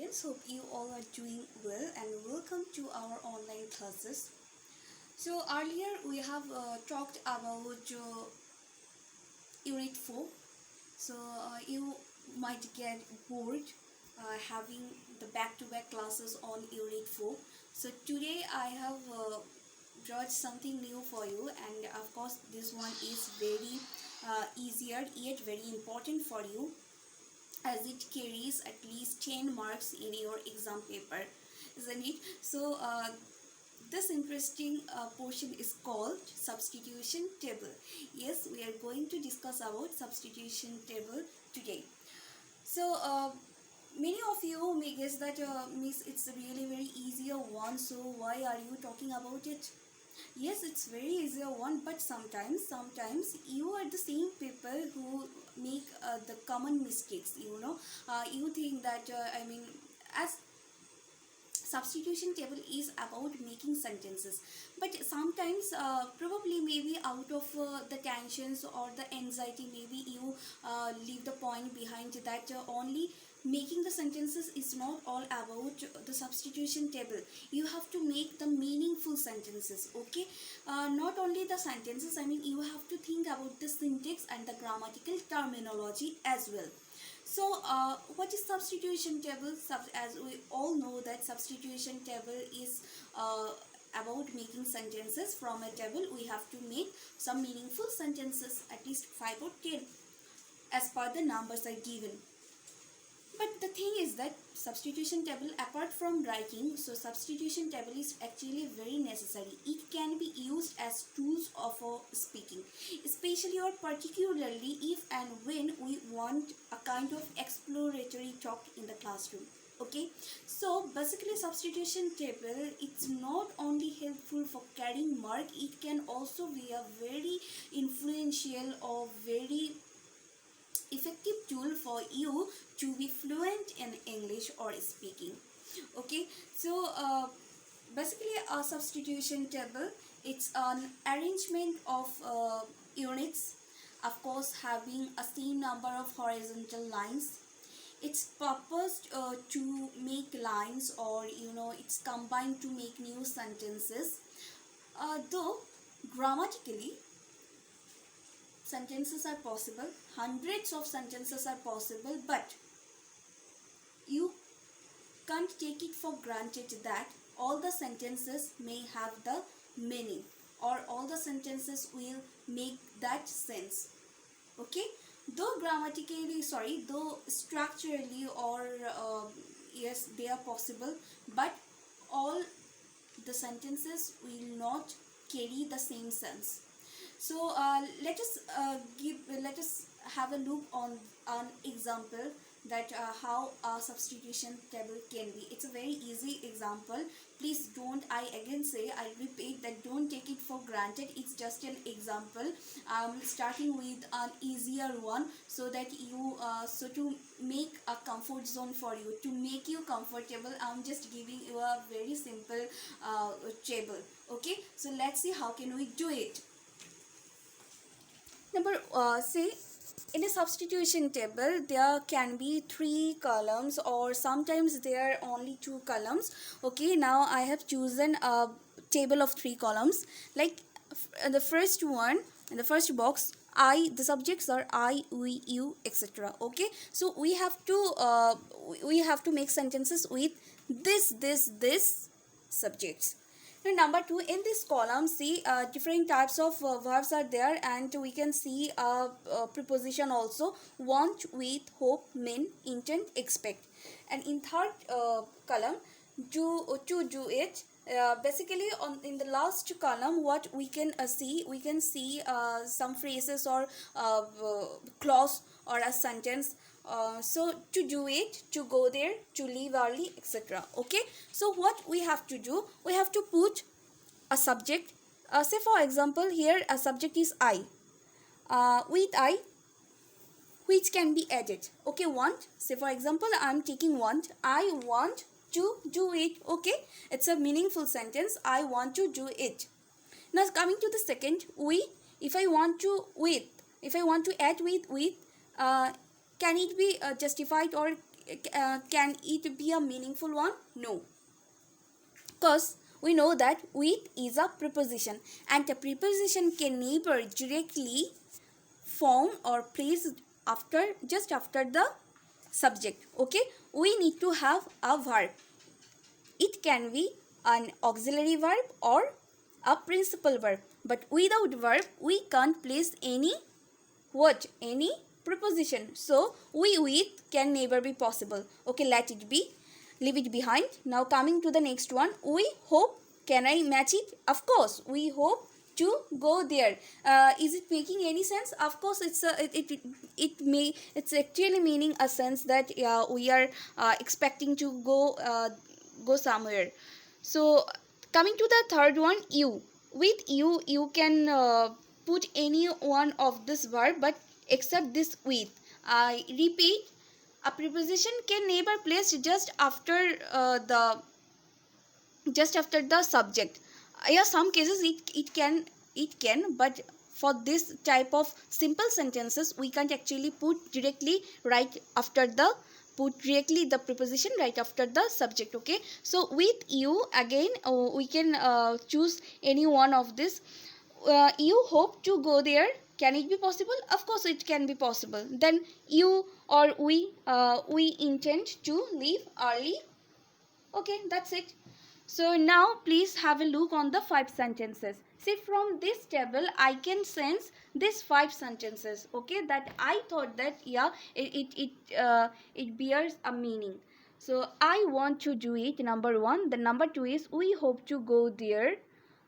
students, hope you all are doing well and welcome to our online classes. So earlier we have talked about Unit 4. So you might get bored having the back-to-back classes on Unit 4. So today I have brought something new for you, and of course this one is very easier yet very important for you, as it carries at least 10 marks in your exam paper, isn't it? So this interesting portion is called substitution table. Yes, we are going to discuss about substitution table today. So many of you may guess that miss, it's a really very easier one, so why are you talking about it? Yes, it's very easier one, but sometimes you are the same people who make the common mistakes. You think that as substitution table is about making sentences, but sometimes probably maybe out of the tensions or the anxiety, maybe you leave the point behind that only making the sentences is not all about the substitution table. You have to make the meaningful sentences, okay? Not only the sentences, you have to think about the syntax and the grammatical terminology as well. So what is substitution table? As we all know that substitution table is about making sentences from a table. We have to make some meaningful sentences, at least 5 or 10 as per the numbers are given. But the thing is that substitution table, apart from writing, so substitution table is actually very necessary. It can be used as tools of speaking, especially or particularly if and when we want a kind of exploratory talk in the classroom. Okay, so basically substitution table, it's not only helpful for carrying mark, it can also be a very influential or very effective tool for you to be fluent in English or speaking. Okay, so basically a substitution table, it's an arrangement of units, of course having a same number of horizontal lines. It's purposed to make lines, or it's combined to make new sentences. Though grammatically sentences are possible, hundreds of sentences are possible, but you can't take it for granted that all the sentences may have the meaning, or all the sentences will make that sense. Okay, though structurally, or yes, they are possible, but all the sentences will not carry the same sense. So let us have a look on an example that how a substitution table can be. It's a very easy example. Please don't, I repeat that, don't take it for granted. It's just an example. Starting with an easier one, so that you so to make a comfort zone for you, to make you comfortable, I'm just giving you a very simple table. Okay, so let's see how can we do it. Say in a substitution table there can be 3 columns, or sometimes there are only 2 columns. Okay, now I have chosen a table of 3 columns. Like the first one, in the first box, the subjects are I, we, you, etc. Okay, so we have to make sentences with this subjects. Now, number 2, in this column, see different types of verbs are there, and we can see a preposition also: want, with, hope, mean, intent, expect. And in third column, to do it. Basically, in the last column, what we can see some phrases or clause or a sentence. So to do it, to go there, to leave early, etc. Okay, so what we have to do, we have to put a subject. Say for example, here a subject is I. With I, which can be added. Okay, want. Say for example, I'm taking want. I want to do it. Okay, it's a meaningful sentence. I want to do it. Now coming to the second, we. If I want to add with, can it be justified, or can it be a meaningful one? No, because we know that with is a preposition, and a preposition can neither directly form or placed after just after the subject. Okay, we need to have a verb. It can be an auxiliary verb or a principal verb, but without verb we can't place any what, any preposition. So we with can never be possible. Okay, let it be, leave it behind. Now coming to the next one, we hope. Can I match it? Of course, we hope to go there. Is it making any sense? Of course, it's actually meaning a sense that we are expecting to go somewhere. So coming to the third one, you. With you can put any one of this verb, but except this with. I repeat, a preposition can never place just after the subject. Yeah, some cases it can, but for this type of simple sentences we can't actually put directly the preposition right after the subject. Okay, so with you again, we can choose any one of this. You hope to go there. Can it be possible? Of course it can be possible. Then you or we intend to leave early. Okay, that's it. So now please have a look on the 5 sentences. See, from this table I can sense these 5 sentences. Okay, that I thought that yeah, it bears a meaning. So I want to do it, number 1. The number 2 is we hope to go there.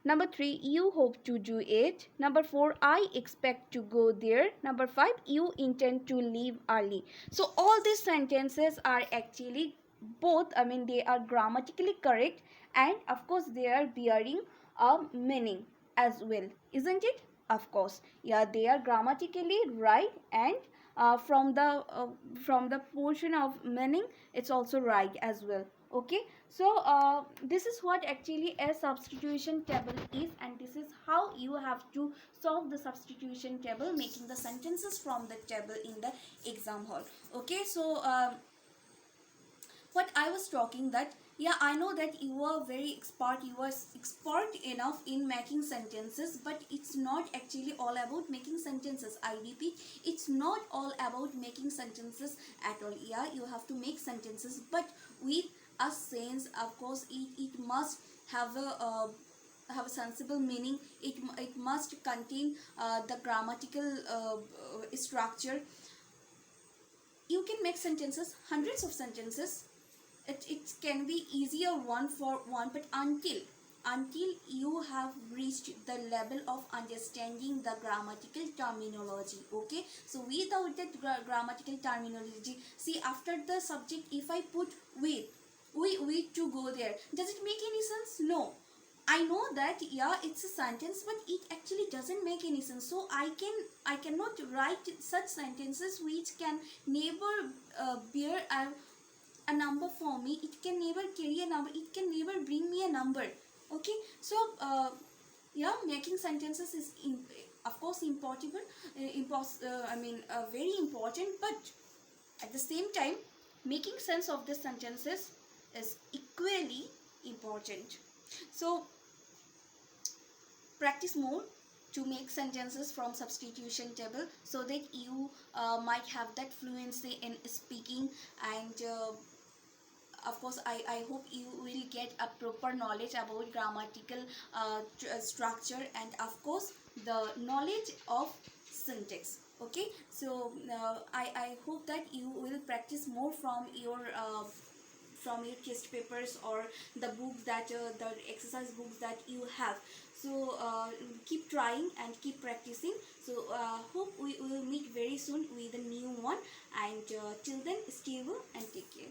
Number 3, you hope to do it. Number 4, I expect to go there. Number 5, you intend to leave early. So all these sentences are actually both, I mean, they are grammatically correct, and of course they are bearing a meaning as well, isn't it? Of course, yeah, they are grammatically right, and from the portion of meaning it's also right as well. Okay, so this is what actually a substitution table is, and this is how you have to solve the substitution table, making the sentences from the table in the exam hall. Okay, so what I was talking that, yeah, I know that you are very expert, you are expert enough in making sentences, but it's not actually all about making sentences. I repeat, it's not all about making sentences at all. Yeah, you have to make sentences, but with a sense. Of course, it must have a sensible meaning. It must contain the grammatical structure. You can make sentences, hundreds of sentences. It can be easier one for one, but until you have reached the level of understanding the grammatical terminology. Okay, so without that grammatical terminology, see, after the subject if I put with, we to go there, does it make any sense? No. I know that yeah, it's a sentence, but it actually doesn't make any sense. So I cannot write such sentences which can never bear a number for me. It can never carry a number, it can never bring me a number. Okay, so yeah, making sentences is of course important, very important, but at the same time making sense of the sentences is equally important. So practice more to make sentences from substitution table, so that you might have that fluency in speaking, and of course I hope you will get a proper knowledge about grammatical structure, and of course the knowledge of syntax. Okay, so I hope that you will practice more from your test papers or the books that the exercise books that you have. So keep trying and keep practicing. So hope we will meet very soon with a new one, and till then, stay well and take care.